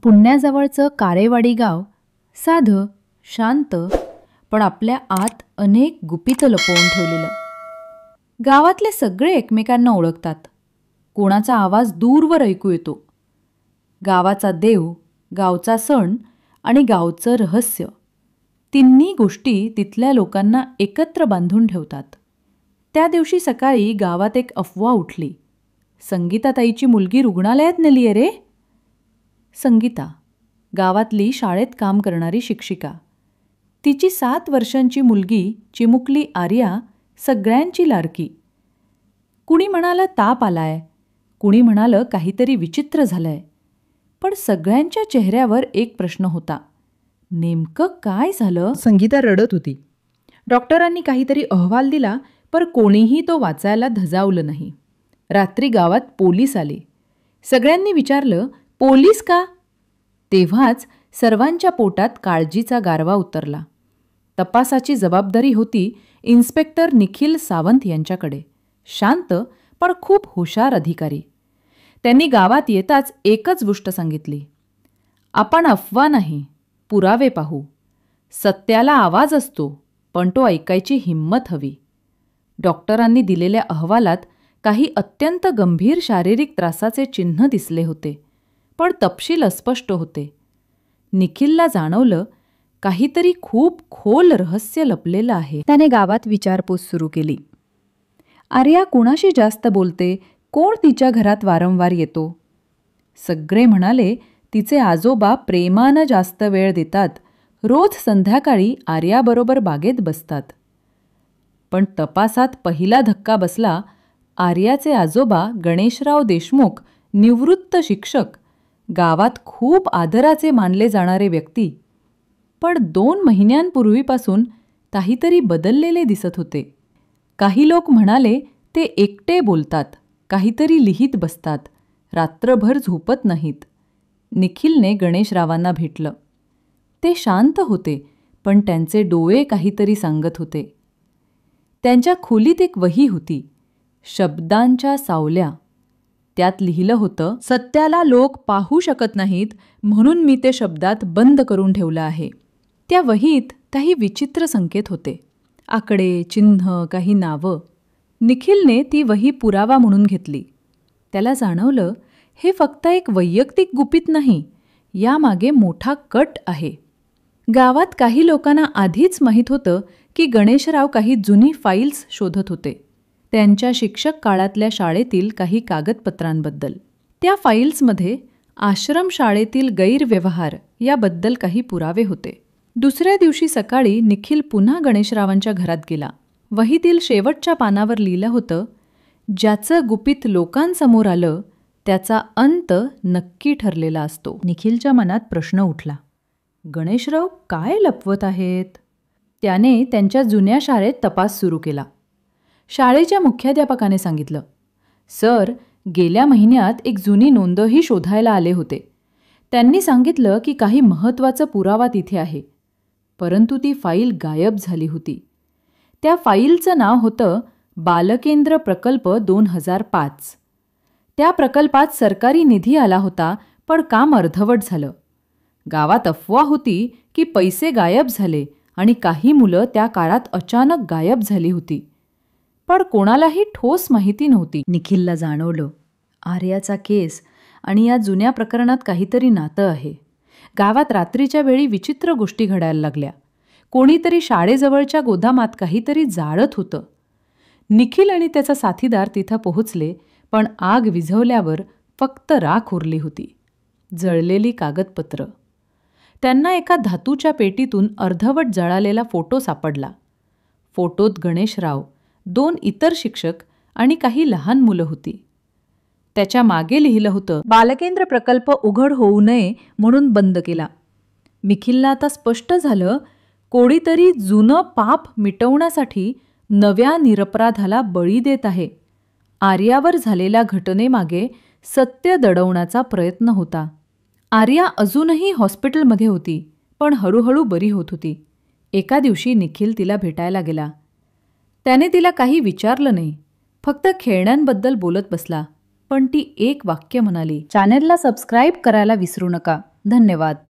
पुण्याजवळचं कारेवाडी गाव साधं, शांत, पण आपल्या आत अनेक गुपितं लपवून ठेवलेलं. गावातले सगळे एकमेकांना ओळखतात. कोणाचा आवाज दूरवर ऐकू येतो. गावाचा देव, गावचा सण आणि गावचं रहस्य, तिन्ही गोष्टी तिथल्या लोकांना एकत्र बांधून ठेवतात. त्या दिवशी सकाळी गावात एक अफवा उठली. संगीताताईची मुलगी रुग्णालयात नेली आहे रे. संगीता, गावातली शाळेत काम करणारी शिक्षिका. तिची 7 वर्षांची मुलगी चिमुकली आर्या सगळ्यांची लाडकी. कुणी म्हणालं ताप आलाय, कुणी म्हणालं काहीतरी विचित्र झालंय. पण सगळ्यांच्या चेहऱ्यावर एक प्रश्न होता, नेमकं काय झालं? संगीता रडत होती. डॉक्टरांनी काहीतरी अहवाल दिला, पण कोणीही तो वाचायला धजावलं नाही. रात्री गावात पोलीस आले. सगळ्यांनी विचारलं, पोलीस का? तेव्हाच सर्वांच्या पोटात काळजीचा गारवा उतरला. तपासाची जबाबदारी होती इन्स्पेक्टर निखिल सावंत यांच्याकडे. शांत पण खूप हुशार अधिकारी. त्यांनी गावात येताच एकच गोष्ट सांगितली, आपण अफवा नाही, पुरावे पाहू. सत्याला आवाज असतो, पण तो ऐकायची हिंमत हवी. डॉक्टरांनी दिलेल्या अहवालात काही अत्यंत गंभीर शारीरिक त्रासाचे चिन्ह दिसले होते, पण तपशील अस्पष्ट होते. निखिलला जाणवलं, काहीतरी खूप खोल रहस्य लपलेलं आहे. त्याने गावात विचारपूस सुरू केली. आर्या कोणाशी जास्त बोलते, कोण तिच्या घरात वारंवार येतो? सगळे म्हणाले, तिचे आजोबा प्रेमानं जास्त वेळ देतात, रोज संध्याकाळी आर्याबरोबर बागेत बसतात. पण तपासात पहिला धक्का बसला. आर्याचे आजोबा गणेशराव देशमुख, निवृत्त शिक्षक, गावात खूप आदराचे मानले जाणारे व्यक्ती. पण 2 महिन्यांपूर्वीपासून काहीतरी बदललेले दिसत होते. काही लोक म्हणाले ते एकटे बोलतात, काहीतरी लिहित बसतात, रात्रभर झोपत नाहीत. निखिलने गणेशरावांना भेटलं. ते शांत होते, पण त्यांचे डोळे काहीतरी सांगत होते. त्यांच्या खोलीत एक वही होती, शब्दांच्या सावल्या. त्यात लिहिलं होतं, सत्याला लोक पाहू शकत नाहीत, म्हणून मी ते शब्दात बंद करून ठेवलं आहे. त्या वहीत काही विचित्र संकेत होते, आकडे, चिन्ह, काही नावं. निखिलने ती वही पुरावा म्हणून घेतली. त्याला जाणवलं, हे फक्त एक वैयक्तिक गुपित नाही, यामागे मोठा कट आहे. गावात काही लोकांना आधीच माहीत होतं की गणेशराव काही जुनी फाईल्स शोधत होते, त्यांच्या शिक्षक काळातल्या शाळेतील काही कागदपत्रांबद्दल. त्या फाईल्समध्ये आश्रमशाळेतील गैरव्यवहार याबद्दल काही पुरावे होते. दुसऱ्या दिवशी सकाळी निखिल पुन्हा गणेशरावांच्या घरात गेला. वहीतील शेवटच्या पानावर लिहिलं होतं, ज्याचं गुपित लोकांसमोर आलं त्याचा अंत नक्की ठरलेला असतो. निखिलच्या मनात प्रश्न उठला, गणेशराव काय लपवत आहेत? त्याने त्यांच्या जुन्या शाळेत तपास सुरू केला. शाळेच्या मुख्याध्यापकाने सांगितलं, सर, गेल्या महिन्यात एक जुनी नोंदही शोधायला आले होते. त्यांनी सांगितलं की काही महत्त्वाचा पुरावा तिथे आहे, परंतु ती फाईल गायब झाली होती. त्या फाईलचं नाव होतं बालकेंद्र प्रकल्प 2005. त्या प्रकल्पात सरकारी निधी आला होता, पण काम अर्धवट झालं. गावात अफवा होती की पैसे गायब झाले आणि काही मुलं त्या काळात अचानक गायब झाली होती, पण कोणालाही ठोस माहिती नव्हती. निखिलला जाणवलं, आर्याचा केस आणि या जुन्या प्रकरणात काहीतरी नातं आहे. गावात रात्रीच्या वेळी विचित्र गोष्टी घडायला लागल्या. कोणीतरी शाळेजवळच्या गोदामात काहीतरी जाळत होतं. निखिल आणि त्याचा साथीदार तिथं पोहोचले, पण आग विझवल्यावर फक्त राख उरली होती, जळलेली कागदपत्र. त्यांना एका धातूच्या पेटीतून अर्धवट जळालेला फोटो सापडला. फोटोत गणेशराव, 2 इतर शिक्षक आणि काही लहान मुलं होती. त्याच्या मागे लिहिलं होतं, बालकेंद्र प्रकल्प उघड होऊ नये म्हणून बंद केला. निखिलला आता स्पष्ट झालं, कोणीतरी जुनं पाप मिटवण्यासाठी नव्या निरपराधाला बळी देत आहे. आर्यावर झालेल्या घटनेमागे सत्य दडवण्याचा प्रयत्न होता. आर्या अजूनही हॉस्पिटलमध्ये होती, पण हळूहळू बरी होत होती. एका दिवशी निखिल तिला भेटायला गेला. त्याने तिला काही विचारलं नाही, फक्त खेळण्यांबद्दल बोलत बसला. पण ती एक वाक्य म्हणाली, चॅनेलला सबस्क्राईब करायला विसरू नका. धन्यवाद.